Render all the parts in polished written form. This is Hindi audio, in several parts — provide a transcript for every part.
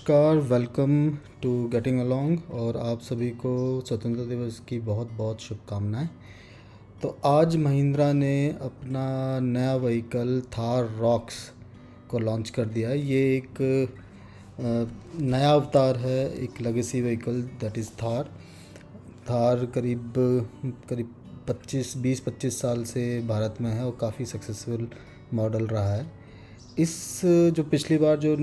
नमस्कार, वेलकम टू गेटिंग अलॉन्ग और आप सभी को स्वतंत्रता दिवस की बहुत बहुत शुभकामनाएं। तो आज महिंद्रा ने अपना नया व्हीकल थार रॉक्स को लॉन्च कर दिया है। ये एक नया अवतार है, एक legacy vehicle that is Thar. Thar करीब करीब 25 साल से भारत में है और काफ़ी सक्सेसफुल मॉडल रहा है। इस जो पिछली बार जो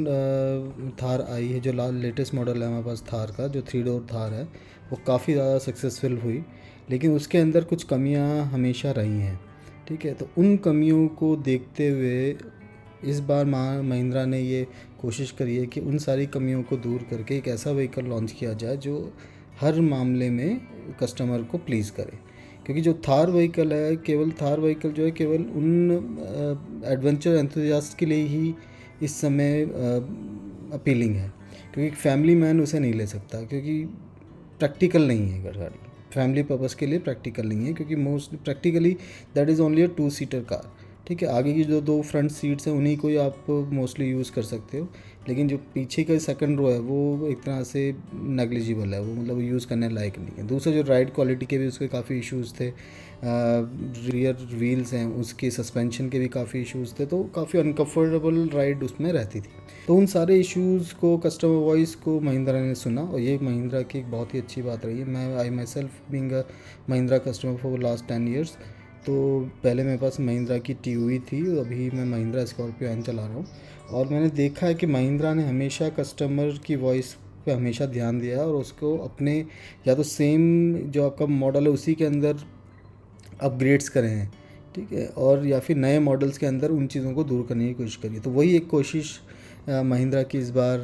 थार आई है, जो लेटेस्ट मॉडल है हमारे पास थार का, जो 3 डोर थार है, वो काफ़ी ज़्यादा सक्सेसफुल हुई, लेकिन उसके अंदर कुछ कमियां हमेशा रही हैं। ठीक है, तो उन कमियों को देखते हुए इस बार महिंद्रा ने ये कोशिश करी है कि उन सारी कमियों को दूर करके एक ऐसा व्हीकल लॉन्च किया जाए जो हर मामले में कस्टमर को प्लीज़ करे। क्योंकि जो थार व्हीकल है, केवल थार व्हीकल जो है केवल उन एडवेंचर एंथुजियास्ट के लिए ही इस समय अपीलिंग है, क्योंकि एक फैमिली मैन उसे नहीं ले सकता, क्योंकि प्रैक्टिकल नहीं है गाड़ी। फैमिली पर्पस के लिए प्रैक्टिकल नहीं है, क्योंकि most practically that is only a 2 seater car. ठीक है, आगे की जो 2 फ्रंट सीट्स हैं उन्हीं को ही आप मोस्टली यूज़ कर सकते हो, लेकिन जो पीछे का सेकंड रो है वो एक तरह से नेग्लिजिबल है, वो मतलब यूज़ करने लायक नहीं है। दूसरा, जो राइड क्वालिटी के भी उसके काफ़ी इश्यूज़ थे, रियर व्हील्स हैं उसके सस्पेंशन के भी काफ़ी इश्यूज़ थे, तो काफ़ी अनकम्फर्टेबल राइड उसमें रहती थी। तो उन सारे इश्यूज़ को, कस्टमर वॉइस को महिंद्रा ने सुना, और ये महिंद्रा की एक बहुत ही अच्छी बात रही है। मैं I myself being a Mahindra customer for last 10 years. तो पहले मेरे पास महिंद्रा की टी थी, अभी मैं महिंद्रा स्कॉर्पियो एन चला रहा हूँ, और मैंने देखा है कि महिंद्रा ने हमेशा कस्टमर की वॉइस पे हमेशा ध्यान दिया है, और उसको अपने या तो सेम जो आपका मॉडल है उसी के अंदर अपग्रेड्स करें हैं। ठीक है, और या फिर नए मॉडल्स के अंदर उन चीज़ों को दूर करने की कोशिश करिए। तो वही एक कोशिश महिंद्रा की इस बार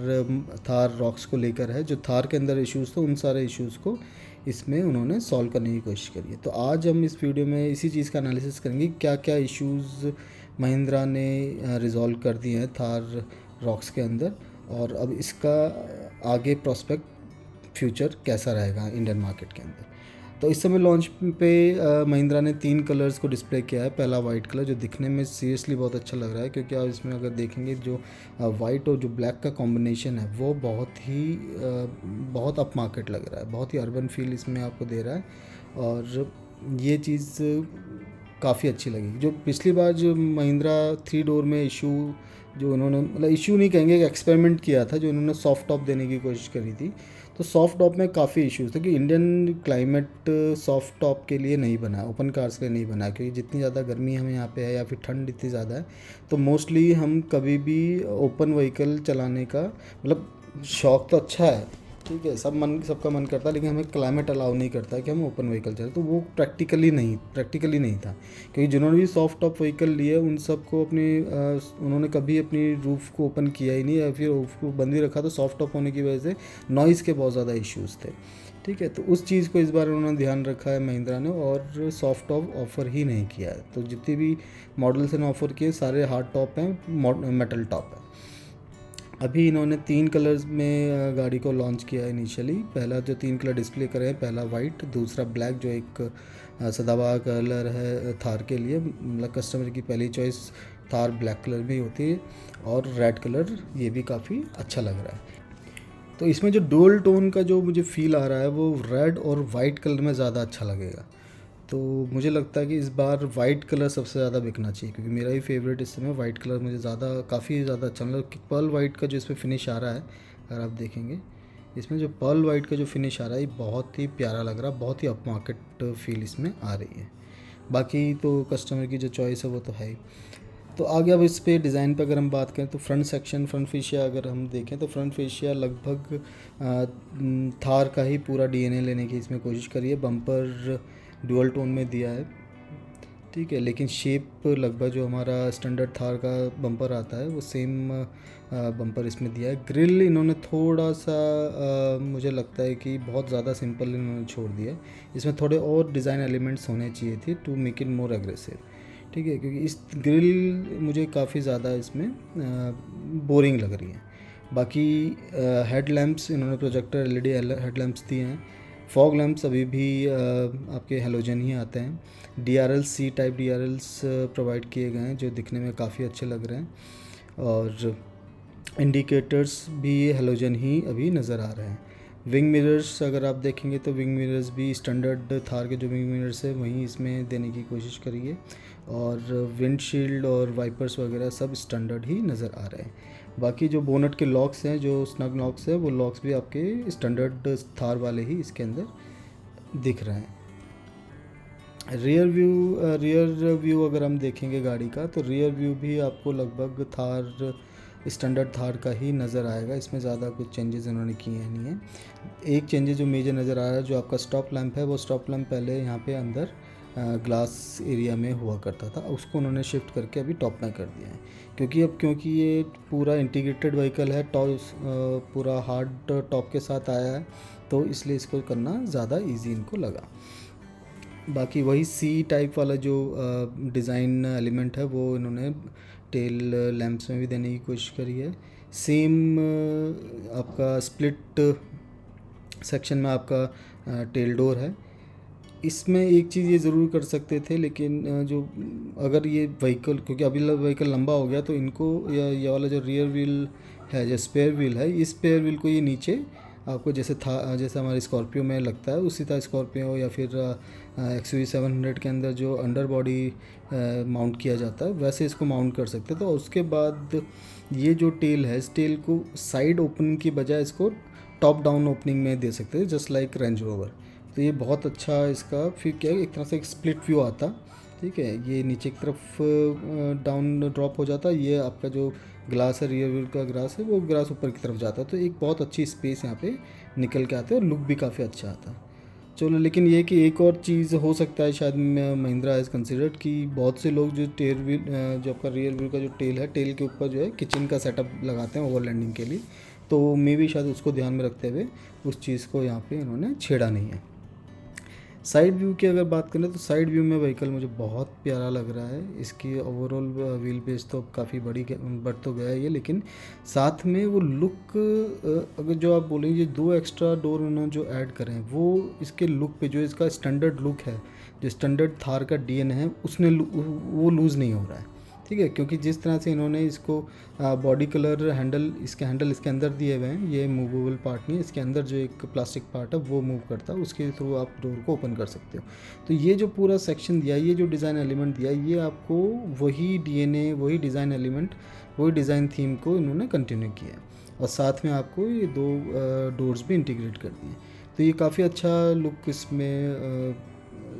थार रॉक्स को लेकर है। जो थार के अंदर इश्यूज़ थे उन सारे इश्यूज़ को इसमें उन्होंने सॉल्व करने की कोशिश करी है। तो आज हम इस वीडियो में इसी चीज़ का एनालिसिस करेंगे, क्या क्या इश्यूज़ महिंद्रा ने रिज़ॉल्व कर दिए हैं थार रॉक्स के अंदर, और अब इसका आगे प्रॉस्पेक्ट फ्यूचर कैसा रहेगा इंडियन मार्केट के अंदर। तो इस समय लॉन्च पे महिंद्रा ने 3 कलर्स को डिस्प्ले किया है। पहला वाइट कलर, जो दिखने में सीरियसली बहुत अच्छा लग रहा है, क्योंकि आप इसमें अगर देखेंगे जो वाइट और जो ब्लैक का कॉम्बिनेशन है वो बहुत अप मार्केट लग रहा है, बहुत ही अर्बन फील इसमें आपको दे रहा है, और ये चीज़ काफ़ी अच्छी लगी। जो पिछली बार जो महिंद्रा 3 डोर में इशू, जो उन्होंने मतलब इशू नहीं कहेंगे, एक एक्सपेरिमेंट किया था, जो उन्होंने सॉफ्ट टॉप देने की कोशिश करी थी, तो सॉफ्ट टॉप में काफ़ी इश्यूज थे कि इंडियन क्लाइमेट सॉफ्ट टॉप के लिए नहीं बना, ओपन कार्स के लिए नहीं बना, क्योंकि जितनी ज़्यादा गर्मी हमें यहाँ पे है या फिर ठंड इतनी ज़्यादा है, तो मोस्टली हम कभी भी ओपन व्हीकल चलाने का मतलब शौक़ तो अच्छा है, ठीक है, सबका मन करता है, लेकिन हमें क्लाइमेट अलाउ नहीं करता कि हम ओपन व्हीकल चलाएं। तो वो प्रैक्टिकली नहीं था, क्योंकि जिन्होंने भी सॉफ्ट टॉप व्हीकल लिए उन सबको उन्होंने कभी अपनी रूफ़ को ओपन किया ही नहीं, या फिर रूफ़ को बंद ही रखा, तो सॉफ्ट टॉप होने की वजह से नॉइज़ के बहुत ज़्यादा इश्यूज़ थे। ठीक है, तो उस चीज़ को इस बार उन्होंने ध्यान रखा है महिंद्रा ने, और सॉफ्ट टॉप ऑफ़र ही नहीं किया है। तो जितने भी मॉडल्स ने ऑफ़र किए सारे हार्ड टॉप हैं, मेटल टॉप है। अभी इन्होंने 3 कलर्स में गाड़ी को लॉन्च किया है इनिशियली। पहला जो 3 कलर डिस्प्ले करे हैं, पहला वाइट, दूसरा ब्लैक जो एक सदाबहार कलर है थार के लिए, मतलब कस्टमर की पहली चॉइस थार ब्लैक कलर भी होती है, और रेड कलर ये भी काफ़ी अच्छा लग रहा है। तो इसमें जो डुअल टोन का जो मुझे फील आ रहा है वो रेड और वाइट कलर में ज़्यादा अच्छा लगेगा। तो मुझे लगता है कि इस बार वाइट कलर सबसे ज़्यादा बिकना चाहिए, क्योंकि मेरा ही फेवरेट इस समय वाइट कलर मुझे काफ़ी ज़्यादा अच्छा, मतलब कि पर्ल वाइट का जो इसमें फिनिश आ रहा है, अगर आप देखेंगे इसमें जो पर्ल वाइट का जो फिनिश आ रहा है ये बहुत ही प्यारा लग रहा है, बहुत ही अप मार्केट फील इसमें आ रही है। बाकी तो कस्टमर की जो चॉइस है वो तो है ही। तो आगे अब इस पे डिज़ाइन पे अगर हम बात करें, तो फ्रंट फेशिया अगर हम देखें, तो फ्रंट फेशिया लगभग थार का ही पूरा डीएनए लेने की इसमें कोशिश करी है। बम्पर डुअल टोन में दिया है, ठीक है, लेकिन शेप लगभग जो हमारा स्टैंडर्ड थार का बम्पर आता है वो सेम बम्पर इसमें दिया है। ग्रिल इन्होंने थोड़ा सा मुझे लगता है कि बहुत ज़्यादा सिंपल इन्होंने छोड़ दिया है, इसमें थोड़े और डिज़ाइन एलिमेंट्स होने चाहिए थे to make it more aggressive. ठीक है, क्योंकि इस ग्रिल मुझे काफ़ी ज़्यादा इसमें बोरिंग लग रही है। बाकी हेड लैम्प्स इन्होंने प्रोजेक्टर एलईडी हेड लैम्प्स दिए हैं। फॉग लैम्प्स अभी भी आपके हेलोजन ही आते हैं। DRLs C type DRLs provide किए गए हैं, जो दिखने में काफ़ी अच्छे लग रहे हैं। और इंडिकेटर्स भी हेलोजन ही अभी नज़र आ रहे हैं। विंग मिरर्स अगर आप देखेंगे तो विंग मिरर्स भी स्टैंडर्ड थार के जो विंग मिरर्स है वहीं इसमें देने की कोशिश करी है, और विंडशील्ड और वाइपर्स वगैरह सब स्टैंडर्ड ही नज़र आ रहे हैं। बाकी जो बोनट के लॉक्स हैं, जो स्नग लॉक्स हैं, वो लॉक्स भी आपके स्टैंडर्ड थार वाले ही इसके अंदर दिख रहे हैं। रियर व्यू अगर हम देखेंगे गाड़ी का, तो रियर व्यू भी आपको लगभग थार स्टैंडर्ड थार का ही नज़र आएगा। इसमें ज़्यादा कुछ चेंजेस इन्होंने किए हैं नहीं है। एक चेंजेस जो मेजर नज़र आ रहा है, जो आपका स्टॉप लैंप है, वो स्टॉप लैंप पहले यहाँ पे अंदर ग्लास एरिया में हुआ करता था, उसको उन्होंने शिफ्ट करके अभी टॉप में कर दिया है। क्योंकि ये पूरा इंटीग्रेटेड व्हीकल है, टॉप पूरा हार्ड टॉप के साथ आया है, तो इसलिए इसको करना ज़्यादा ईजी इनको लगा। बाकी वही सी टाइप वाला जो डिज़ाइन एलिमेंट है वो इन्होंने टेल लैंप्स में भी देने की कोशिश करी है। सेम आपका स्प्लिट सेक्शन में आपका टेल डोर है। इसमें एक चीज़ ये ज़रूर कर सकते थे, लेकिन जो अगर ये व्हीकल, क्योंकि अभी व्हीकल लंबा हो गया, तो इनको ये वाला जो रियर व्हील है, जो स्पेयर व्हील है, इस स्पेयर व्हील को ये नीचे आपको जैसे हमारे स्कॉर्पियो में लगता है उसी तरह स्कॉर्पियो या फिर XUV 700 के अंदर जो अंडर बॉडी माउंट किया जाता है, वैसे इसको माउंट कर सकते हैं। तो उसके बाद ये जो टेल है, इस टेल को साइड ओपनिंग की बजाय इसको टॉप डाउन ओपनिंग में दे सकते हैं, जस्ट लाइक रेंज रोवर। तो ये बहुत अच्छा इसका फिर क्या है, एक तरह से एक स्प्लिट व्यू आता, ठीक है। ये नीचे की तरफ डाउन ड्रॉप हो जाता है, ये आपका जो ग्लास है, रियर व्हील का ग्लास है, वो ग्लास ऊपर की तरफ जाता है, तो एक बहुत अच्छी स्पेस यहाँ पे निकल के आते हैं और लुक भी काफ़ी अच्छा आता है। चलो, लेकिन ये कि एक और चीज़ हो सकता है शायद महिंद्रा हैज़ कंसिडर्ड कि बहुत से लोग जो टेल व्हील, जो आपका रियर व्हील का जो टेल है, टेल के ऊपर जो है किचन का सेटअप लगाते हैं ओवरलैंडिंग के लिए, तो मे भी शायद उसको ध्यान में रखते हुए उस चीज़ को यहाँ पे इन्होंने छेड़ा नहीं है। साइड व्यू की अगर बात करें तो साइड व्यू में व्हीकल मुझे बहुत प्यारा लग रहा है। इसकी ओवरऑल व्हील बेस तो काफ़ी बढ़ तो गया है ये, लेकिन साथ में वो लुक, अगर जो आप बोलेंगे दो एक्स्ट्रा डोर उन्होंने जो ऐड करें, वो इसके लुक पे, जो इसका स्टैंडर्ड लुक है, जो स्टैंडर्ड थार का डीएन है, उसने वो लूज़ नहीं हो रहा है, ठीक है। क्योंकि जिस तरह से इन्होंने इसको बॉडी कलर हैंडल इसके अंदर दिए हुए हैं, ये मूवेबल पार्ट नहीं है, इसके अंदर जो एक प्लास्टिक पार्ट है वो मूव करता है, उसके थ्रू आप डोर को ओपन कर सकते हो। तो ये जो पूरा सेक्शन दिया है, ये जो डिज़ाइन एलिमेंट दिया है, ये आपको वही डीएनए, वही डिज़ाइन एलिमेंट, वही डिज़ाइन थीम को इन्होंने कंटिन्यू किया है, और साथ में आपको ये दो डोर्स भी इंटीग्रेट कर दिए। तो ये काफ़ी अच्छा लुक इसमें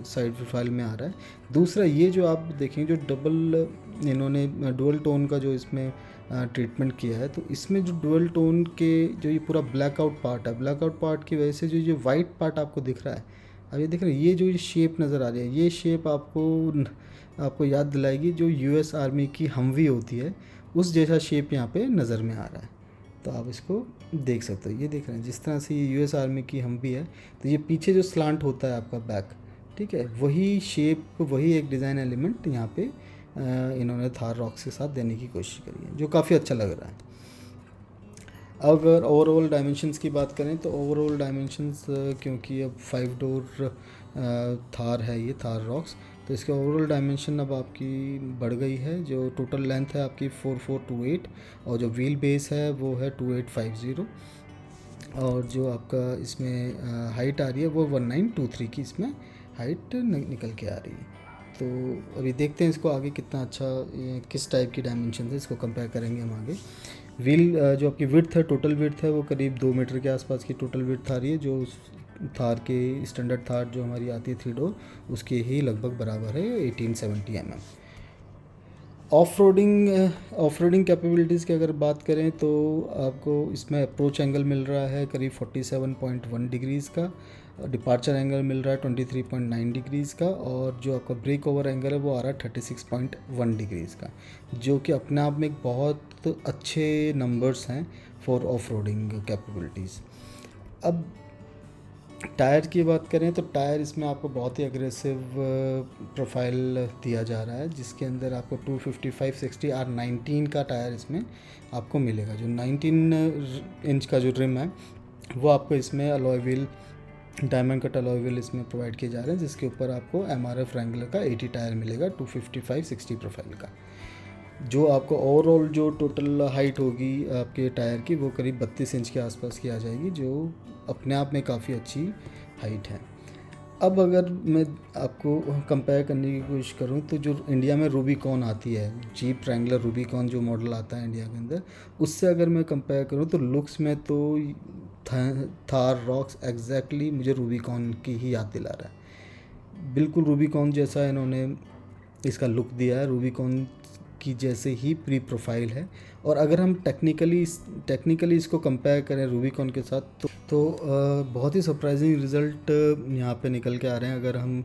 साइड प्रोफाइल में आ रहा है। दूसरा, ये जो आप देखेंगे, जो डबल इन्होंने डुअल टोन का जो इसमें ट्रीटमेंट किया है, तो इसमें जो डुअल टोन के जो ये पूरा ब्लैकआउट पार्ट है, ब्लैकआउट पार्ट की वजह से जो ये वाइट पार्ट आपको दिख रहा है, अब ये दिख रहा है, ये जो ये शेप नज़र आ रही है, ये शेप आपको याद दिलाएगी जो US आर्मी की हमवी होती है, उस जैसा शेप यहाँ पे नज़र में आ रहा है। तो आप इसको देख सकते हो, ये देख रहे हैं जिस तरह से ये US आर्मी की हमवी है, तो ये पीछे जो स्लांट होता है आपका बैक, ठीक है, वही शेप, वही एक डिज़ाइन एलिमेंट यहाँ पे इन्होंने थार रॉक्स के साथ देने की कोशिश करी है, जो काफ़ी अच्छा लग रहा है। अगर ओवरऑल डायमेंशंस की बात करें तो ओवरऑल डायमेंशंस, क्योंकि अब 5 डोर थार है ये थार रॉक्स, तो इसके ओवरऑल डायमेंशन अब आपकी बढ़ गई है। जो टोटल लेंथ है आपकी 4428, और जो व्हील बेस है वो है 2850, और जो आपका इसमें हाइट आ रही है वो 1923 की इसमें हाइट निकल के आ रही है। तो अभी देखते हैं इसको आगे कितना अच्छा, किस टाइप की डायमेंशन है, इसको कंपेयर करेंगे हम आगे। व्हील जो आपकी विड्थ है, टोटल विड्थ है, वो करीब 2 मीटर के आसपास की टोटल विड्थ आ रही है, जो थार के स्टैंडर्ड थार जो हमारी आती है 3 डोर, उसके ही लगभग बराबर है, 1870 mm। ऑफ रोडिंग कैपेबिलिटीज़ की अगर बात करें तो आपको इसमें अप्रोच एंगल मिल रहा है करीब 47.1 डिग्रीज़ का, डिपार्चर एंगल मिल रहा है 23.9 डिग्रीज़ का, और जो आपका ब्रेक ओवर एंगल है वो आ रहा है 36.1 डिग्रीज़ का, जो कि अपने आप में एक बहुत अच्छे नंबर्स हैं फॉर ऑफ रोडिंग कैपेबिलिटीज़। अब टायर की बात करें तो टायर इसमें आपको बहुत ही एग्रेसिव प्रोफाइल दिया जा रहा है, जिसके अंदर आपको 255/60 R19 का टायर इसमें आपको मिलेगा। जो 19 इंच का जो रिम है वो आपको इसमें alloy wheel, diamond cut alloy wheel इसमें प्रोवाइड किए जा रहे हैं, जिसके ऊपर आपको MRF रैंगलर का 80 टायर मिलेगा 255/60 प्रोफाइल का। जो आपको ओवरऑल जो टोटल हाइट होगी आपके टायर की वो करीब 32 इंच के आसपास की आ जाएगी, जो अपने आप में काफ़ी अच्छी हाइट है। अब अगर मैं आपको कंपेयर करने की कोशिश करूं तो जो इंडिया में रूबिकॉन आती है, जीप रैंगलर रूबिकॉन जो मॉडल आता है इंडिया के अंदर, उससे अगर मैं कंपेयर करूं तो लुक्स में तो थार रॉक्स एग्जैक्टली मुझे रूबिकॉन की ही याद दिला रहा है। बिल्कुल रूबिकॉन जैसा इन्होंने इसका लुक दिया है, रूबिकॉन की जैसे ही प्री प्रोफाइल है। और अगर हम टेक्निकली इसको कंपेयर करें रूबिकॉन के साथ बहुत ही सरप्राइजिंग रिज़ल्ट यहाँ पे निकल के आ रहे हैं। अगर हम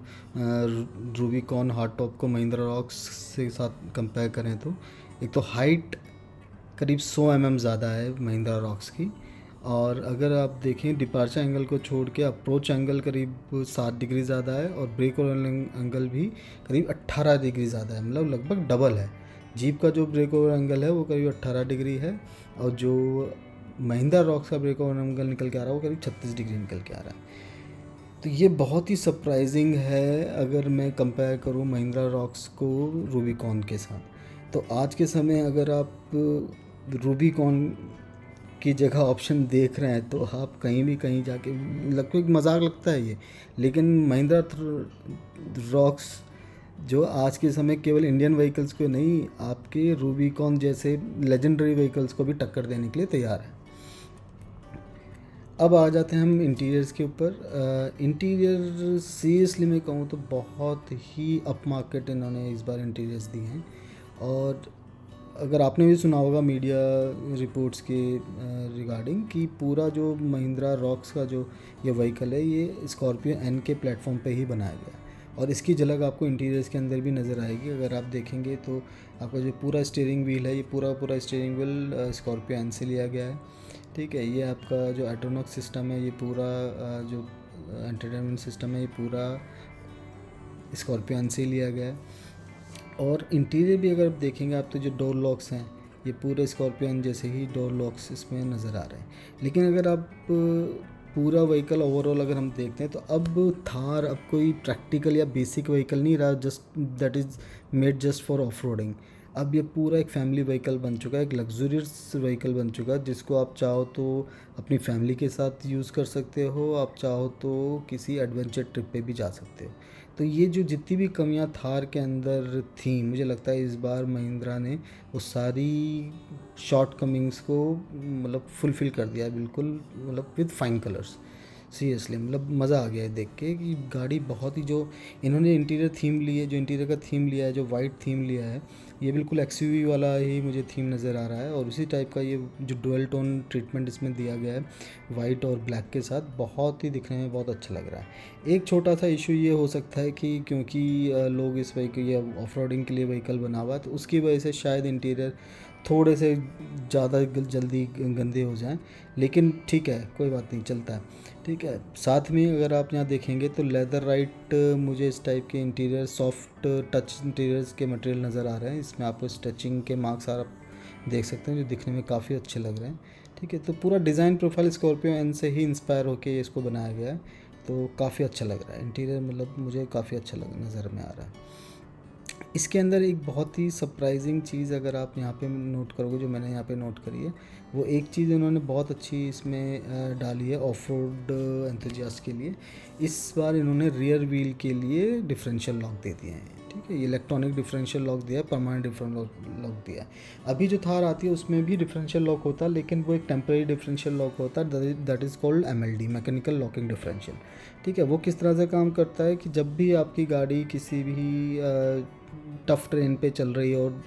रूबिकॉन हार्ड टॉप को महिंद्रा रॉक्स से साथ कंपेयर करें तो एक तो हाइट करीब 100 ज़्यादा है महिंद्रा रॉक्स की, और अगर आप देखें डिपार्चर एंगल को छोड़ के अप्रोच एंगल करीब 7 डिग्री ज़्यादा है, और ब्रेक ओवर एंगल भी करीब 18 डिग्री ज़्यादा है, मतलब लगभग डबल है। जीप का जो ब्रेक ओवर एंगल है वो करीब 18 डिग्री है, और जो महिंद्रा रॉक्स का ब्रेक ओवर एंगल निकल के आ रहा है वो करीब 36 डिग्री निकल के आ रहा है। तो ये बहुत ही सरप्राइजिंग है अगर मैं कंपेयर करूँ महिंद्रा रॉक्स को रूबिकॉन के साथ। तो आज के समय अगर आप रूबिकॉन की जगह ऑप्शन देख रहे हैं तो आप कहीं भी कहीं जाके लगभग मजाक लगता है ये, लेकिन महिंद्रा रॉक्स जो आज के समय केवल इंडियन व्हीकल्स को नहीं, आपके रूबिकॉन जैसे लेजेंडरी व्हीकल्स को भी टक्कर देने के लिए तैयार है। अब आ जाते हैं हम इंटीरियर्स के ऊपर। इंटीरियर सीरियसली मैं कहूँ तो बहुत ही अप मार्केट इन्होंने इस बार इंटीरियर्स दिए हैं। और अगर आपने भी सुना होगा मीडिया रिपोर्ट्स के रिगार्डिंग कि पूरा जो महिंद्रा रॉक्स का जो ये व्हीकल है ये स्कॉर्पियो एन के प्लेटफॉर्म पे ही बनाया गया है, और इसकी झलक आपको इंटीरियर्स के अंदर भी नज़र आएगी। अगर आप देखेंगे तो आपका जो पूरा स्टीयरिंग व्हील है ये पूरा स्टीयरिंग व्हील स्कॉर्पियो एन से लिया गया है। ठीक है, ये आपका जो एट्रोनॉक्स सिस्टम है, ये पूरा जो एंटरटेनमेंट सिस्टम है ये पूरा स्कॉर्पियो एन से लिया गया है। और इंटीरियर भी अगर आप देखेंगे आप तो जो डोर लॉक्स हैं ये पूरे स्कॉर्पियन जैसे ही डोर लॉक्स इसमें नज़र आ रहे हैं। लेकिन अगर आप पूरा व्हीकल ओवरऑल अगर हम देखते हैं तो अब थार अब कोई प्रैक्टिकल या बेसिक व्हीकल नहीं रहा just that is made just for off roading. अब ये पूरा एक फैमिली व्हीकल बन चुका है, एक लग्जूरियस व्हीकल बन चुका है, जिसको आप चाहो तो अपनी फैमिली के साथ यूज़ कर सकते हो, आप चाहो तो किसी एडवेंचर ट्रिप पे भी जा सकते हो। तो ये जो जितनी भी कमियां थार के अंदर थी, मुझे लगता है इस बार महिंद्रा ने वो सारी शॉर्ट कमिंग्स को मतलब फुलफ़िल कर दिया है बिल्कुल, मतलब विद फाइन कलर्स। सीरियसली मतलब मज़ा आ गया है देख के कि गाड़ी बहुत ही जो इन्होंने इंटीरियर थीम ली है, जो इंटीरियर का थीम लिया है, जो वाइट थीम लिया है, ये बिल्कुल एक्सयूवी वाला ही मुझे थीम नज़र आ रहा है। और उसी टाइप का ये जो डुअल टोन ट्रीटमेंट इसमें दिया गया है वाइट और ब्लैक के साथ, बहुत ही दिखने में बहुत अच्छा लग रहा है। एक छोटा सा इशू ये हो सकता है कि क्योंकि लोग इस व्हीकल ये ऑफ रोडिंग के लिए व्हीकल बना हुआ है तो उसकी वजह से शायद इंटीरियर थोड़े से ज़्यादा जल्दी गंदे हो जाएं, लेकिन ठीक है कोई बात नहीं, चलता है। ठीक है, साथ में अगर आप यहाँ देखेंगे तो लेदर राइट मुझे इस टाइप के इंटीरियर सॉफ्ट टच इंटीरियर्स के मटेरियल नज़र आ रहे हैं। इसमें आपको स्टिचिंग के मार्क्स आप देख सकते हैं जो दिखने में काफ़ी अच्छे लग रहे हैं। ठीक है, तो पूरा डिज़ाइन प्रोफाइल स्कॉर्पियो एन से ही इंस्पायर होकर इसको बनाया गया है, तो काफ़ी अच्छा लग रहा है इंटीरियर, मतलब मुझे काफ़ी अच्छा नज़र में आ रहा है। इसके अंदर एक बहुत ही सरप्राइजिंग चीज़ अगर आप यहाँ पे नोट करोगे, जो मैंने यहाँ पे नोट करी है, वो एक चीज़ इन्होंने बहुत अच्छी इसमें डाली है ऑफ रोड एंथुजियास्ट के लिए। इस बार इन्होंने रियर व्हील के लिए डिफरेंशियल लॉक दे दिए हैं। ठीक है, ये इलेक्ट्रॉनिक डिफरेंशियल लॉक दिया है, परमानेंट डिफरेंशियल लॉक दिया है। अभी जो थार आती है उसमें भी डिफरेंशियल लॉक होता है, लेकिन वो एक टेम्परेरी डिफरेंशियल लॉक होता है, that is called MLD, mechanical locking differential. ठीक है, वो किस तरह से काम करता है कि जब भी आपकी गाड़ी किसी भी टफ ट्रेन पे चल रही है और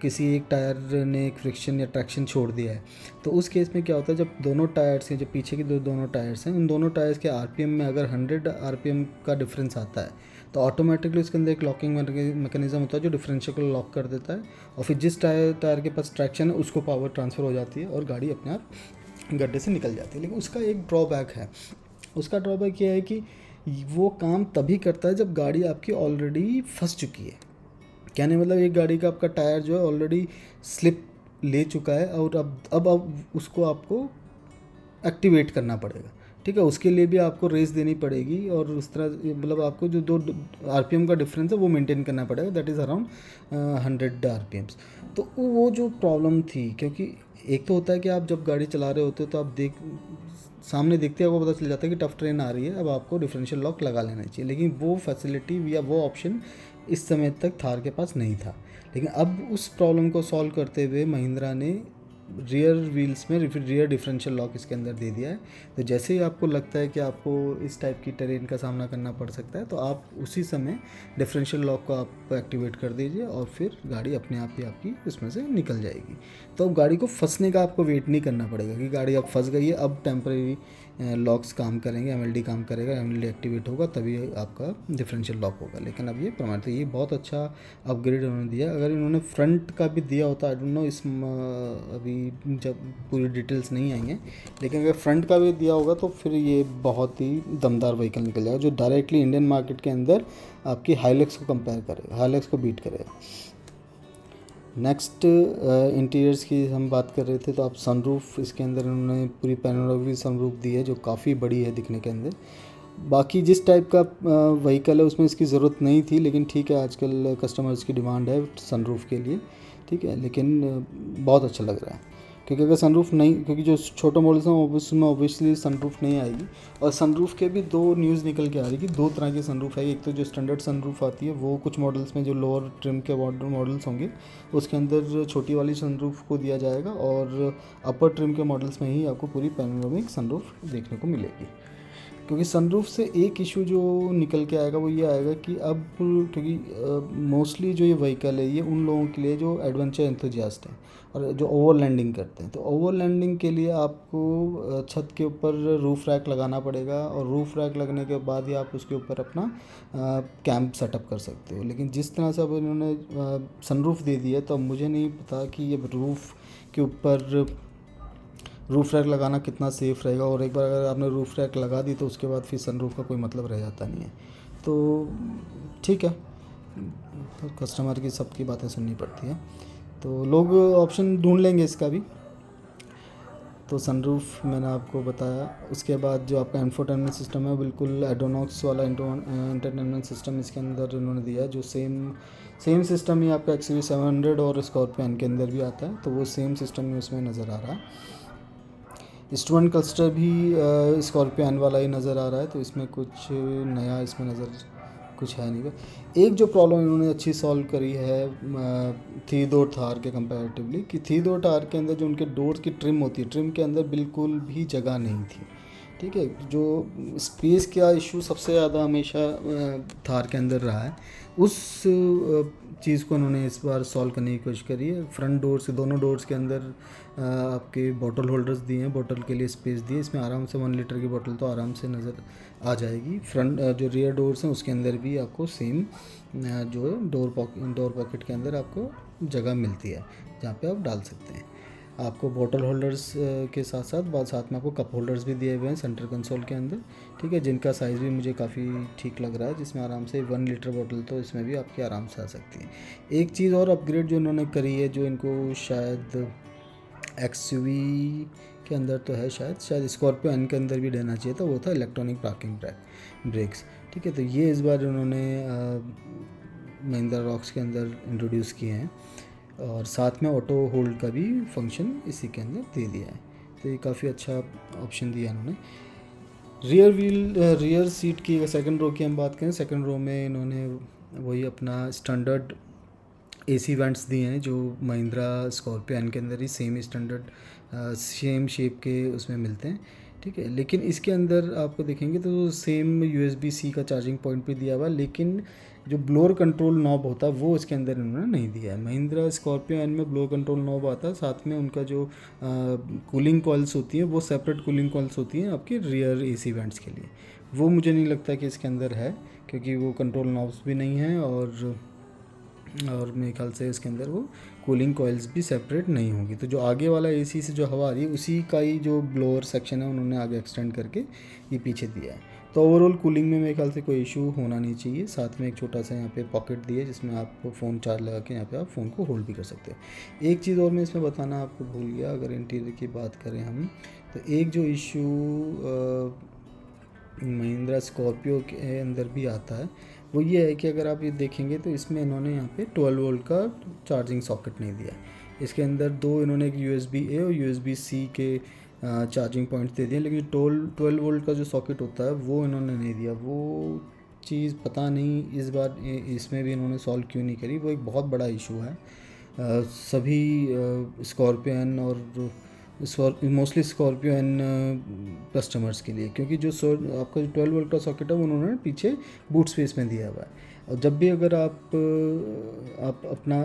किसी एक टायर ने एक फ्रिक्शन या ट्रैक्शन छोड़ दिया है, तो उस केस में क्या होता है, जब दोनों टायर्स हैं, जो पीछे के दोनों टायर्स हैं, उन दोनों टायर्स के RPM में अगर 100 RPM का डिफरेंस आता है तो ऑटोमेटिकली उसके अंदर एक लॉकिंग मैकेनिज्म होता है जो डिफरेंशियल को लॉक कर देता है, और फिर जिस टायर के पास ट्रैक्शन है उसको पावर ट्रांसफ़र हो जाती है और गाड़ी अपने आप गड्ढे से निकल जाती है। लेकिन उसका एक ड्रॉबैक है, उसका ड्रॉबैक ये है कि वो काम तभी करता है जब गाड़ी आपकी ऑलरेडी फंस चुकी है। कहने मतलब एक गाड़ी का आपका टायर जो है ऑलरेडी स्लिप ले चुका है और अब उसको आपको एक्टिवेट करना पड़ेगा। ठीक है, उसके लिए भी आपको रेस देनी पड़ेगी और उस तरह मतलब आपको जो 2 आरपीएम का डिफरेंस है वो मेंटेन करना पड़ेगा, दैट इज़ अराउंड 100 आरपीएम्स। तो वो जो प्रॉब्लम थी, क्योंकि एक तो होता है कि आप जब गाड़ी चला रहे होते हो तो आप सामने देखते हैं, आपको पता चल जाता है कि टफ ट्रेन आ रही है, अब आपको डिफरेंशियल लॉक लगा लेना चाहिए, लेकिन वो फैसिलिटी या वो ऑप्शन इस समय तक थार के पास नहीं था। लेकिन अब उस प्रॉब्लम को सॉल्व करते हुए महिंद्रा ने रियर व्हील्स में रियर डिफरेंशियल लॉक इसके अंदर दे दिया है। तो जैसे ही आपको लगता है कि आपको इस टाइप की टेरेन का सामना करना पड़ सकता है, तो आप उसी समय डिफरेंशियल लॉक को आप एक्टिवेट कर दीजिए और फिर गाड़ी अपने आप ही आपकी उसमें से निकल जाएगी। तो अब गाड़ी को फंसने का आपको वेट नहीं करना पड़ेगा कि गाड़ी अब फंस गई है, अब टेम्परेरी लॉक्स काम करेंगे, एमएलडी काम करेगा, एमएलडी एक्टिवेट होगा तभी आपका डिफरेंशियल लॉक होगा। लेकिन अब ये प्रमाणित है, ये बहुत अच्छा अपग्रेड उन्होंने दिया। अगर इन्होंने फ्रंट का भी दिया होता, आई डोंट नो, अभी जब पूरी डिटेल्स नहीं आई हैं, लेकिन अगर फ्रंट का भी दिया होगा तो फिर ये बहुत ही दमदार व्हीकल निकल जाएगा, जो डायरेक्टली इंडियन मार्केट के अंदर आपकी हाईलैक्स को कंपेयर करेगा, हाईलैक्स को बीट करेगा। नेक्स्ट इंटीरियर्स की हम बात कर रहे थे, तो आप सनरूफ इसके अंदर उन्होंने पूरी पैनोरामिक सनरूफ दी है जो काफ़ी बड़ी है दिखने के अंदर। बाकी जिस टाइप का व्हीकल है उसमें इसकी ज़रूरत नहीं थी, लेकिन ठीक है, आजकल कस्टमर्स की डिमांड है सनरूफ के लिए, ठीक है। लेकिन बहुत अच्छा लग रहा है, क्योंकि अगर सनरूफ नहीं, क्योंकि जो छोटे मॉडल्स हैं उसमें ऑब्वियसली सनरूफ नहीं आएगी। और सनरूफ के भी 2 न्यूज़ निकल के आ रही कि 2 तरह की सनरूफ है। एक तो जो स्टैंडर्ड सनरूफ आती है वो कुछ मॉडल्स में, जो लोअर ट्रिम के मॉडल्स होंगे उसके अंदर छोटी वाली सनरूफ को दिया जाएगा, और अपर ट्रिम के मॉडल्स में ही आपको पूरी पैनोरामिक सनरूफ देखने को मिलेगी। क्योंकि सनरूफ से एक इशू जो निकल के आएगा वो ये आएगा कि अब, क्योंकि मोस्टली जो ये व्हीकल है ये उन लोगों के लिए जो एडवेंचर एंथुजियास्ट हैं और जो ओवरलैंडिंग करते हैं, तो ओवरलैंडिंग के लिए आपको छत के ऊपर रूफ रैक लगाना पड़ेगा, और रूफ रैक लगने के बाद ही आप उसके ऊपर अपना कैंप सेटअप कर सकते हो। लेकिन जिस तरह से अब इन्होंने सनरूफ दे दी है, तो अब मुझे नहीं पता कि ये रूफ़ के ऊपर रूफ रैक लगाना कितना सेफ़ रहेगा, और एक बार अगर आपने रूफ रैक लगा दी तो उसके बाद फिर सनरूफ का कोई मतलब रह जाता नहीं है। तो ठीक है, तो कस्टमर की सबकी बातें सुननी पड़ती है, तो लोग ऑप्शन ढूंढ लेंगे इसका भी। तो सनरूफ मैंने आपको बताया। उसके बाद जो आपका इंफोटेनमेंट सिस्टम है, बिल्कुल एडोनॉक्स वाला एंटरटेनमेंट सिस्टम इसके अंदर इन्होंने दिया है, जो सेम सिस्टम ही आपका XUV700 और स्कॉर्पियन के अंदर भी आता है, तो वो सेम सिस्टम ही उसमें नज़र आ रहा है। स्टूडेंट क्लस्टर भी स्कॉर्पियन वाला ही नज़र आ रहा है, तो इसमें कुछ नया इसमें नज़र कुछ है नहीं। एक जो प्रॉब्लम इन्होंने अच्छी सॉल्व करी है 3 डोर थार के कंपैरेटिवली, कि 3 डोर थार के अंदर जो उनके डोर्स की ट्रिम होती है, ट्रिम के अंदर बिल्कुल भी जगह नहीं थी, ठीक है। जो स्पेस का इशू सबसे ज़्यादा हमेशा थार के अंदर रहा है, उस चीज़ को उन्होंने इस बार सॉल्व करने की कोशिश करी है। फ्रंट डोर से, दोनों डोर्स के अंदर आपके बॉटल होल्डर्स दिए हैं, बॉटल के लिए स्पेस दी है, इसमें आराम से 1 लीटर की बॉटल तो आराम से नज़र आ जाएगी। फ्रंट जो रियर डोर्स हैं उसके अंदर भी आपको सेम जो है डोर पॉकेट के अंदर आपको जगह मिलती है जहाँ पे आप डाल सकते हैं। आपको बॉटल होल्डर्स के साथ में आपको कप होल्डर्स भी दिए हुए हैं सेंटर कंसोल के अंदर, ठीक है, जिनका साइज़ भी मुझे काफ़ी ठीक लग रहा है, जिसमें आराम से 1 लीटर बॉटल तो इसमें भी आपकी आराम से आ सकती है। एक चीज़ और अपग्रेड जो इन्होंने करी है, जो इनको शायद XUV के अंदर तो है, शायद स्कॉर्पियन के अंदर भी देना चाहिए था, वो था इलेक्ट्रॉनिक पार्किंग ब्रेक्स, ठीक है। तो ये इस बार उन्होंने महिंद्रा रॉक्स के अंदर इंट्रोड्यूस किए हैं, और साथ में ऑटो होल्ड का भी फंक्शन इसी के अंदर दे दिया है, तो ये काफ़ी अच्छा ऑप्शन दिया इन्होंने। रियर सीट की, सेकंड रो की हम बात करें, सेकंड रो में इन्होंने वही अपना स्टैंडर्ड AC वेंट्स दिए हैं जो महिंद्रा स्कॉर्पियन के अंदर ही सेम स्टैंडर्ड सेम शेप के उसमें मिलते हैं, ठीक है। लेकिन इसके अंदर आपको देखेंगे तो सेम USB-C का चार्जिंग पॉइंट भी दिया हुआ है, लेकिन जो ब्लोअर कंट्रोल नॉब होता है वो इसके अंदर इन्होंने नहीं दिया है। महिंद्रा स्कॉर्पियन में ब्लोअर कंट्रोल नॉब आता है, साथ में उनका जो कूलिंग कॉइल्स होती हैं वो सेपरेट कूलिंग कॉइल्स होती हैं आपके रियर AC वेंट्स के लिए, वो मुझे नहीं लगता कि इसके अंदर है, क्योंकि वो कंट्रोल नॉब्स भी नहीं हैं, और मेरे ख्याल से इसके अंदर वो कूलिंग कॉइल्स भी सेपरेट नहीं होगी। तो जो आगे वाला AC से जो हवा आ रही है उसी का ही जो ब्लोअर सेक्शन है उन्होंने आगे एक्सटेंड करके ये पीछे दिया है। तो ओवरऑल कूलिंग में मेरे ख्याल से कोई इशू होना नहीं चाहिए। साथ में एक छोटा सा यहाँ पे पॉकेट दिया है जिसमें आप फ़ोन चार्ज लगा के यहाँ पे आप फ़ोन को होल्ड भी कर सकते हो। एक चीज़ और मैं इसमें बताना आपको भूल गया, अगर इंटीरियर की बात करें हम, तो एक जो इशू महिंद्रा स्कॉर्पियो के अंदर भी आता है, वो ये है कि अगर आप ये देखेंगे तो इसमें इन्होंने यहाँ पे 12 वोल्ट का चार्जिंग सॉकेट नहीं दिया है। इसके अंदर दो इन्होंने एक USB A और USB C के चार्जिंग पॉइंट्स दे दिए, लेकिन 12 वोल्ट का जो सॉकेट होता है वो इन्होंने नहीं दिया। वो चीज़ पता नहीं इस बार इसमें भी इन्होंने सॉल्व क्यों नहीं करी, वो एक बहुत बड़ा इशू है सभी स्कॉर्पियन और मोस्टली स्कॉर्पियन कस्टमर्स के लिए, क्योंकि जो आपका जो 12 वोल्ट का सॉकेट है वो उन्होंने पीछे बूट स्पेस में दिया हुआ है। और जब भी अगर आप अपना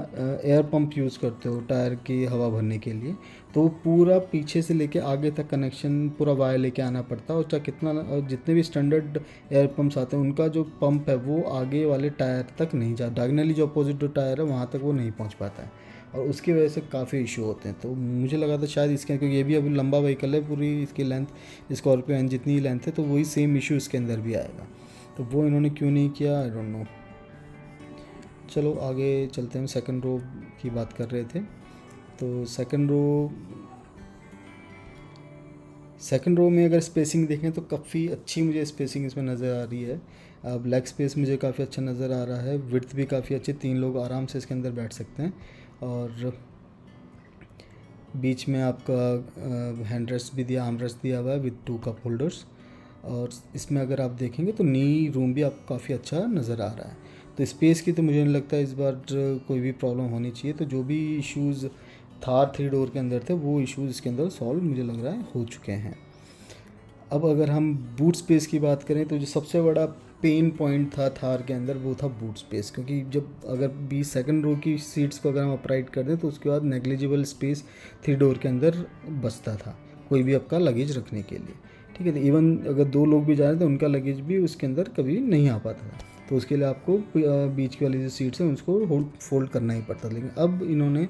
एयर पंप यूज़ करते हो टायर की हवा भरने के लिए, तो पूरा पीछे से लेके आगे तक कनेक्शन पूरा वायर लेके आना पड़ता है। और चाहे कितना और जितने भी स्टैंडर्ड एयर पंप्स आते हैं उनका जो पंप है वो आगे वाले टायर तक नहीं जाता, डायगनली जो अपोजिट जो टायर है वहाँ तक वो नहीं पहुँच पाता है, और उसकी वजह से काफ़ी इशू होते हैं। तो मुझे लगा था शायद इसके, क्योंकि ये भी अभी लंबा व्हीकल है, पूरी इसकी लेंथ स्कॉर्पियो एन जितनी लेंथ है, तो वही सेम इशू इसके अंदर भी आएगा। तो वो इन्होंने क्यों नहीं किया, आई डोंट नो। चलो आगे चलते हैं। सेकंड रो की बात कर रहे थे, तो सेकंड रो में अगर स्पेसिंग देखें तो काफ़ी अच्छी मुझे स्पेसिंग इसमें नज़र आ रही है। अब लेग स्पेस मुझे काफ़ी अच्छा नज़र आ रहा है, विड्थ भी काफ़ी अच्छी, 3 लोग आराम से इसके अंदर बैठ सकते हैं। और बीच में आपका हैंड रेस्ट भी दिया, आर्म रेस्ट दिया हुआ है विद 2 कप होल्डर्स। और इसमें अगर आप देखेंगे तो नी रूम भी आपको काफ़ी अच्छा नज़र आ रहा है। तो स्पेस की तो मुझे नहीं लगता इस बार कोई भी प्रॉब्लम होनी चाहिए। तो जो भी इश्यूज़ थार 3 डोर के अंदर थे वो इश्यूज़ इसके अंदर सॉल्व मुझे लग रहा है हो चुके हैं। अब अगर हम बूट स्पेस की बात करें तो जो सबसे बड़ा पेन पॉइंट था थार के अंदर वो था बूट स्पेस, क्योंकि जब अगर 20 सेकंड रो की सीट्स को अगर हम अपराइट कर दें तो उसके बाद नेग्लिजिबल स्पेस 3 डोर के अंदर बचता था कोई भी आपका लगेज रखने के लिए। ठीक है, तो इवन अगर 2 लोग भी जा रहे थे उनका लगेज भी उसके अंदर कभी नहीं आ पाता था, तो उसके लिए आपको बीच की वाली जो सीट्स हैं उसको फोल्ड करना ही पड़ता। लेकिन अब इन्होंने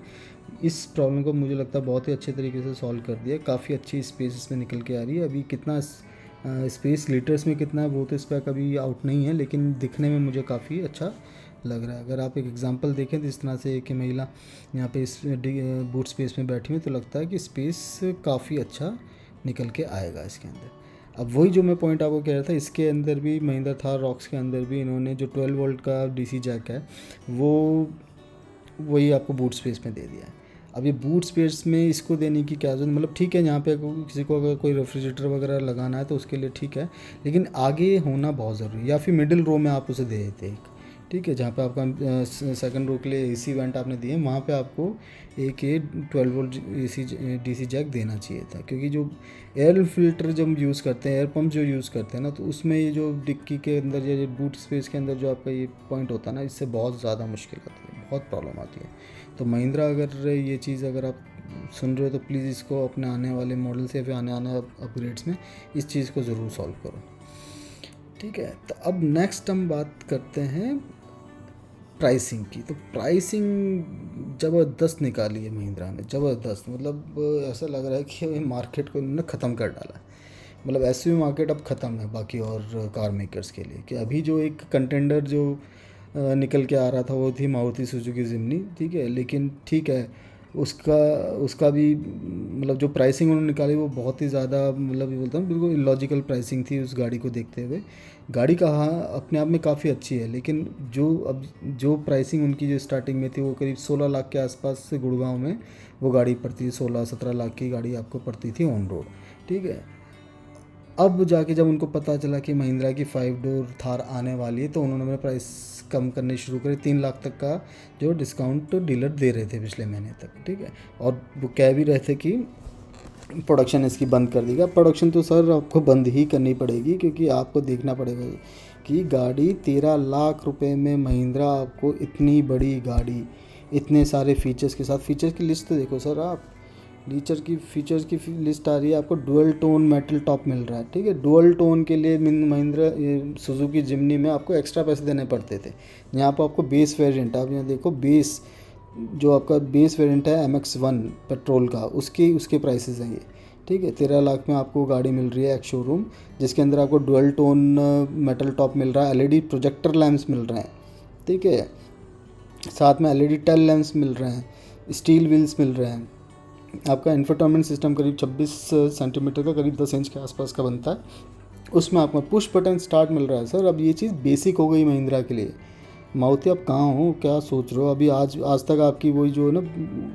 इस प्रॉब्लम को मुझे लगता है बहुत ही अच्छे तरीके से सॉल्व कर दिया। काफ़ी अच्छी स्पेस इसमें निकल के आ रही है। अभी कितना स्पेस लीटर्स में कितना है वो तो इस पर कभी आउट नहीं है, लेकिन दिखने में मुझे काफ़ी अच्छा लग रहा है। अगर आप एक एग्जांपल देखें तो इस तरह से एक महिला यहाँ पे इस बूट स्पेस में बैठी हुई, तो लगता है कि स्पेस काफ़ी अच्छा निकल के आएगा इसके अंदर। अब वही जो मैं पॉइंट आपको कह रहा था, इसके अंदर भी महिंद्रा थार रॉक्स के अंदर भी इन्होंने जो 12 वोल्ट का DC जैक है वो वही आपको बूट स्पेस में दे दिया है। अब ये बूट स्पेस में इसको देने की क्या जरूरत, मतलब ठीक है यहाँ पे किसी को अगर कोई रेफ्रिजरेटर वगैरह लगाना है तो उसके लिए ठीक है, लेकिन आगे होना बहुत ज़रूरी है। या फिर मिडिल रो में आप उसे दे देते एक, ठीक है, जहाँ पे आपका सेकंड रो के लिए AC वेंट आपने दिए, वहाँ पे आपको एक 12 वोल्ट DC जैक देना चाहिए था। क्योंकि जो एयर फिल्टर जब यूज़ करते हैं, एयर पंप जो यूज़ करते हैं ना, तो उसमें ये जो डिक्की के अंदर या बूट स्पेस के अंदर जो आपका ये पॉइंट होता है ना, इससे बहुत ज़्यादा मुश्किल आती है, बहुत प्रॉब्लम आती है। तो महिंद्रा अगर ये चीज़ अगर आप सुन रहे हो तो प्लीज़ इसको अपने आने वाले मॉडल से फिर आने अपग्रेड्स में इस चीज़ को ज़रूर सॉल्व करो। ठीक है, तो अब नेक्स्ट हम बात करते हैं प्राइसिंग की। तो प्राइसिंग ज़बरदस्त निकाली है महिंद्रा ने, ज़बरदस्त, मतलब ऐसा लग रहा है कि मार्केट को इन्होंने ख़त्म कर डाला है। मतलब SUV मार्केट अब ख़त्म है बाकी और कार मेकर्स के लिए। कि अभी जो एक कंटेंडर जो निकल के आ रहा था वो थी मारुति सुजुकी जिम्नी, ठीक है, लेकिन ठीक है उसका भी मतलब जो प्राइसिंग उन्होंने निकाली वो बहुत ही ज़्यादा, मतलब ये बोलता हूँ बिल्कुल इलॉजिकल प्राइसिंग थी उस गाड़ी को देखते हुए। गाड़ी का हाँ अपने आप में काफ़ी अच्छी है, लेकिन जो प्राइसिंग उनकी जो स्टार्टिंग में थी वो करीब 16 लाख के आसपास से गुड़गांव में वो गाड़ी पड़ती थी, 16-17 लाख की गाड़ी आपको पड़ती थी ऑन रोड। ठीक है, अब जाके जब उनको पता चला कि महिंद्रा की 5 डोर थार आने वाली है तो उन्होंने अपने प्राइस कम करने शुरू करे। 3 लाख तक का जो डिस्काउंट डीलर दे रहे थे पिछले महीने तक, ठीक है, और वो कह भी रहे थे कि प्रोडक्शन इसकी बंद कर देगा। प्रोडक्शन तो सर आपको बंद ही करनी पड़ेगी, क्योंकि आपको देखना पड़ेगा कि गाड़ी 13 लाख रुपए में महिंद्रा आपको इतनी बड़ी गाड़ी इतने सारे फीचर्स के साथ, फीचर्स की लिस्ट तो देखो सर आप, फीचर्स की लिस्ट आ रही है आपको। डुअल टोन मेटल टॉप मिल रहा है, ठीक है, डुअल टोन के लिए महिंद्रा सुजुकी जिम्नी में आपको एक्स्ट्रा पैसे देने पड़ते थे। यहाँ पर आपको बेस वेरिएंट, आप यहाँ देखो बेस जो आपका बेस वेरिएंट है MX-1 पेट्रोल का, उसके प्राइसेस हैं ये, ठीक है। 13 लाख में आपको गाड़ी मिल रही है एक शोरूम, जिसके अंदर आपको डुअल टोन मेटल टॉप मिल रहा है, LED प्रोजेक्टर लैंप्स मिल रहे हैं, ठीक है, साथ में LED टेल लैंप्स मिल रहे हैं, स्टील व्हील्स मिल रहे हैं। आपका इंफोटेनमेंट सिस्टम करीब 26 सेंटीमीटर का, करीब 10 इंच के आसपास का बनता है। उसमें आपको पुश बटन स्टार्ट मिल रहा है सर। अब ये चीज़ बेसिक हो गई महिंद्रा के लिए। मारुति आप कहाँ हो, क्या सोच रहे हो? अभी आज आज तक आपकी वही जो है ना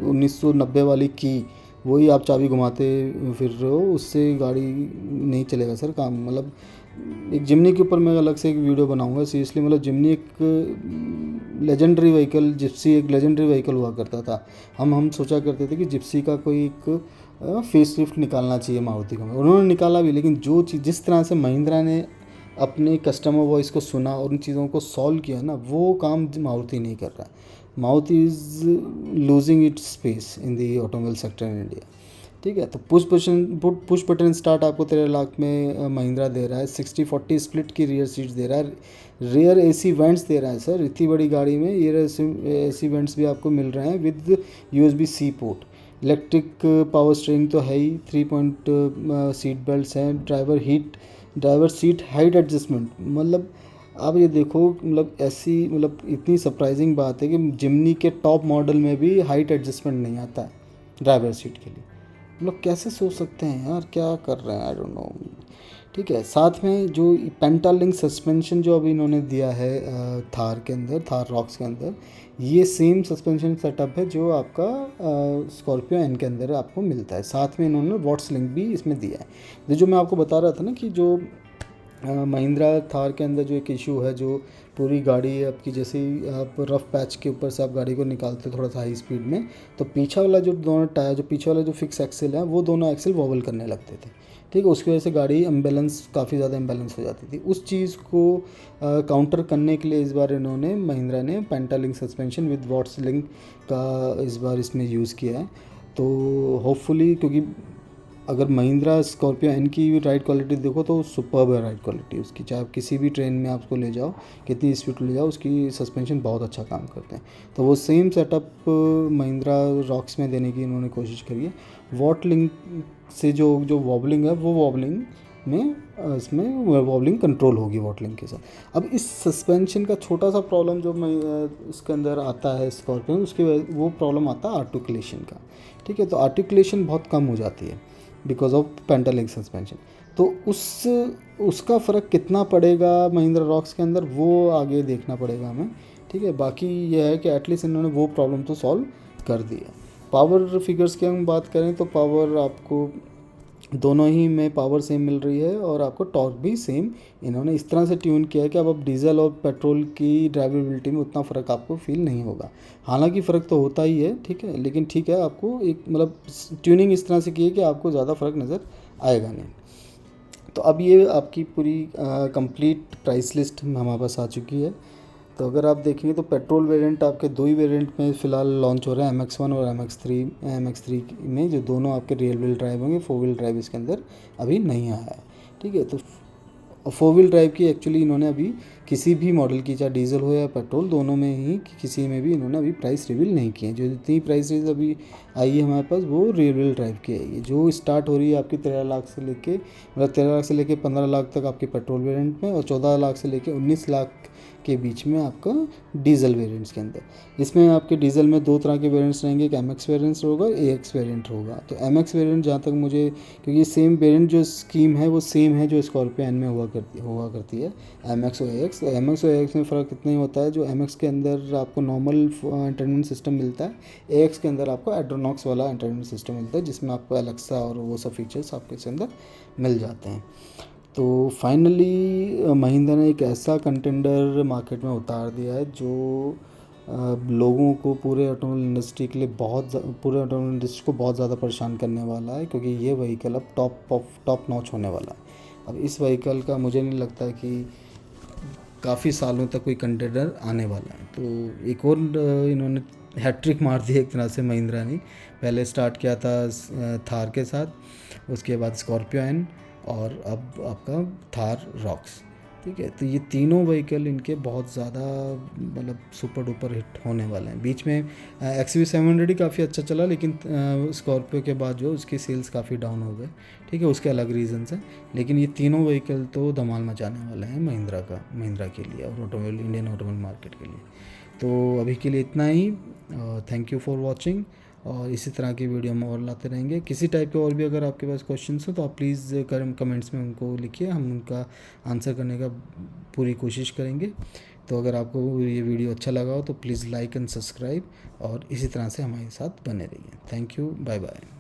1990 वाली की, वही आप चाबी घुमाते फिर रहे हो, उससे गाड़ी नहीं चलेगा सर काम। मतलब एक जिमनी के ऊपर मैं अलग से एक वीडियो बनाऊंगा सीरियसली। मतलब जिमनी एक लेजेंडरी व्हीकल, जिप्सी एक लेजेंडरी व्हीकल हुआ करता था। हम सोचा करते थे कि जिप्सी का कोई एक फेस लिफ्ट निकालना चाहिए मारुति को। उन्होंने निकाला भी, लेकिन जो चीज़ जिस तरह से महिंद्रा ने अपने कस्टमर वॉइस को सुना और उन चीज़ों को सॉल्व किया ना, वो काम मारुति नहीं कर रहा है। Maruti is losing its space in the automobile sector in India. ठीक है, तो पुश बटन स्टार्ट आपको 13 लाख में महिंद्रा दे रहा है। 60-40 स्प्लिट की रियर सीट्स दे रहा है। रियर एसी वेंट्स दे रहा है सर। इतनी बड़ी गाड़ी में रियर एसी वेंट्स भी आपको मिल रहे हैं with USB-C port. Electric power steering तो है ही। 3 पॉइंट सीट बेल्ट हैं। ड्राइवर सीट हाइट एडजस्टमेंट, मतलब आप ये देखो, मतलब ऐसी, मतलब इतनी सरप्राइजिंग बात है कि जिमनी के टॉप मॉडल में भी हाइट एडजस्टमेंट नहीं आता है ड्राइवर सीट के लिए। मतलब कैसे सोच सकते हैं यार, क्या कर रहे हैं, आई डोंट नो। ठीक है, साथ में जो पेंटालिंक सस्पेंशन जो अभी इन्होंने दिया है थार के अंदर, थार रॉक्स के अंदर, ये सेम सस्पेंशन सेटअप है जो आपका स्कॉर्पियो एन के अंदर आपको मिलता है। साथ में इन्होंने वॉट्स लिंक भी इसमें दिया है। जो मैं आपको बता रहा था ना कि जो महिंद्रा थार के अंदर जो एक इशू है, जो पूरी गाड़ी आपकी, जैसे ही आप रफ पैच के ऊपर से आप गाड़ी को निकालते हो थोड़ा सा हाई स्पीड में, तो पीछे वाला जो दोनों टायर, जो पीछे वाला जो फिक्स एक्सेल है, वो दोनों एक्सेल वॉबल करने लगते थे। ठीक है, उसकी वजह से गाड़ी इम्बैलेंस, काफ़ी ज़्यादा इम्बैलेंस हो जाती थी। उस चीज़ को काउंटर करने के लिए इस बार इन्होंने, महिंद्रा ने पेंटालिंक सस्पेंशन विद वॉट्स लिंक का इस बार इसमें यूज़ किया है। तो होपफुली, क्योंकि अगर महिंद्रा स्कॉर्पियो एन की राइड क्वालिटी देखो तो सुपर्ब है राइड क्वालिटी उसकी। चाहे आप किसी भी ट्रेन में आपको ले जाओ, कितनी स्पीड ले जाओ, उसकी सस्पेंशन बहुत अच्छा काम करते हैं। तो वो सेम सेटअप महिंद्रा रॉक्स में देने की इन्होंने कोशिश करी है। वॉट लिंक से जो वॉबलिंग है, वो वॉबलिंग में इसमें वॉबलिंग कंट्रोल होगी वॉट लिंक के साथ। अब इस सस्पेंशन का छोटा सा प्रॉब्लम जो मैं इसके अंदर आता है स्कॉर्पियो, उसके वो प्रॉब्लम आता है आर्टिकुलेशन का। ठीक है, तो आर्टिकुलेशन बहुत कम हो जाती है बिकॉज ऑफ पेंटालिंक सस्पेंशन। तो उसका फ़र्क कितना पड़ेगा महिंद्रा रॉक्स के अंदर, वो आगे देखना पड़ेगा हमें। ठीक है, बाकी यह है कि एटलीस्ट इन्होंने वो प्रॉब्लम तो सॉल्व कर दी है। पावर फिगर्स की हम बात करें तो पावर आपको दोनों ही में पावर सेम मिल रही है, और आपको टॉर्क भी सेम इन्होंने इस तरह से ट्यून किया है कि अब डीजल और पेट्रोल की ड्राइवेबिलिटी में उतना फ़र्क आपको फील नहीं होगा। हालांकि फ़र्क तो होता ही है, ठीक है, लेकिन ठीक है, आपको एक मतलब ट्यूनिंग इस तरह से की है कि आपको ज़्यादा फ़र्क नज़र आएगा नहीं। तो अब ये आपकी पूरी कंप्लीट प्राइस लिस्ट हमारे पास आ चुकी है। तो अगर आप देखेंगे तो पेट्रोल वेरिएंट आपके दो ही वेरिएंट में फ़िलहाल लॉन्च हो रहे हैं, MX-1 और MX-3 में, जो दोनों आपके रियर व्हील ड्राइव होंगे। 4 व्हील ड्राइव इसके अंदर अभी नहीं आया है। ठीक है, तो 4 व्हील ड्राइव की एक्चुअली इन्होंने अभी किसी भी मॉडल की, चाहे डीजल हो या पेट्रोल, दोनों में ही किसी में भी इन्होंने अभी प्राइस रिवील नहीं किए। जो जितनी प्राइस अभी आई है हमारे पास, वो रियर व्हील ड्राइव की आई है, जो स्टार्ट हो रही है आपकी 13 लाख से लेके, मतलब 13 लाख से लेके 15 लाख तक आपके पेट्रोल वेरिएंट में, और 14 लाख से लेके 19 लाख के बीच में आपका डीजल वेरिएंट्स के अंदर। इसमें आपके डीजल में दो तरह के वेरिएंट्स रहेंगे, एक MX वेरिएंट्स होगा, AX वेरिएंट होगा। तो MX वेरिएंट जहाँ तक मुझे, क्योंकि सेम वेरिएंट जो स्कीम है वो सेम है जो स्कॉर्पियो एन में हुआ करती है, MX और AX। तो MX और AX में फ़र्क इतना ही होता है, जो MX के अंदर आपको नॉर्मल एंटरटेनमेंट सिस्टम मिलता है, AX के अंदर आपको एड्रोनॉक्स वाला एंटरटेनमेंट सिस्टम मिलता है, जिसमें आपको एलेक्सा और वो सब फीचर्स आपके इसके अंदर मिल जाते हैं। तो फाइनली महिंद्रा ने एक ऐसा कंटेंडर मार्केट में उतार दिया है जो लोगों को, पूरे ऑटोमोबाइल इंडस्ट्री के लिए पूरे ऑटोमोबाइल इंडस्ट्री को बहुत ज़्यादा परेशान करने वाला है, क्योंकि ये व्हीकल अब टॉप नॉच होने वाला है। अब इस व्हीकल का मुझे नहीं लगता है कि काफ़ी सालों तक कोई कंटेंडर आने वाला है। तो एक और इन्होंने हैट्रिक मार दी एक तरह से महिंद्रा ने। पहले स्टार्ट किया था थार के साथ, उसके बाद स्कॉर्पियो एन, और अब आपका थार रॉक्स। ठीक है, तो ये तीनों व्हीकल इनके बहुत ज़्यादा मतलब सुपर डुपर हिट होने वाले हैं। बीच में XUV700 ही काफ़ी अच्छा चला, लेकिन स्कॉर्पियो के बाद जो उसकी सेल्स काफ़ी डाउन हो गए। ठीक है, उसके अलग रीजंस हैं, लेकिन ये तीनों व्हीकल तो धमाल मचाने वाले हैं महिंद्रा के लिए और इंडियन ऑटोमोबाइल मार्केट के लिए। तो अभी के लिए इतना ही। थैंक यू फॉर वॉचिंग, और इसी तरह की वीडियो हम और लाते रहेंगे। किसी टाइप के और भी अगर आपके पास क्वेश्चंस हो तो आप प्लीज़ कमेंट्स में उनको लिखिए, हम उनका आंसर करने का पूरी कोशिश करेंगे। तो अगर आपको ये वीडियो अच्छा लगा हो तो प्लीज़ लाइक एंड सब्सक्राइब और इसी तरह से हमारे साथ बने रहिए। Thank you, bye bye.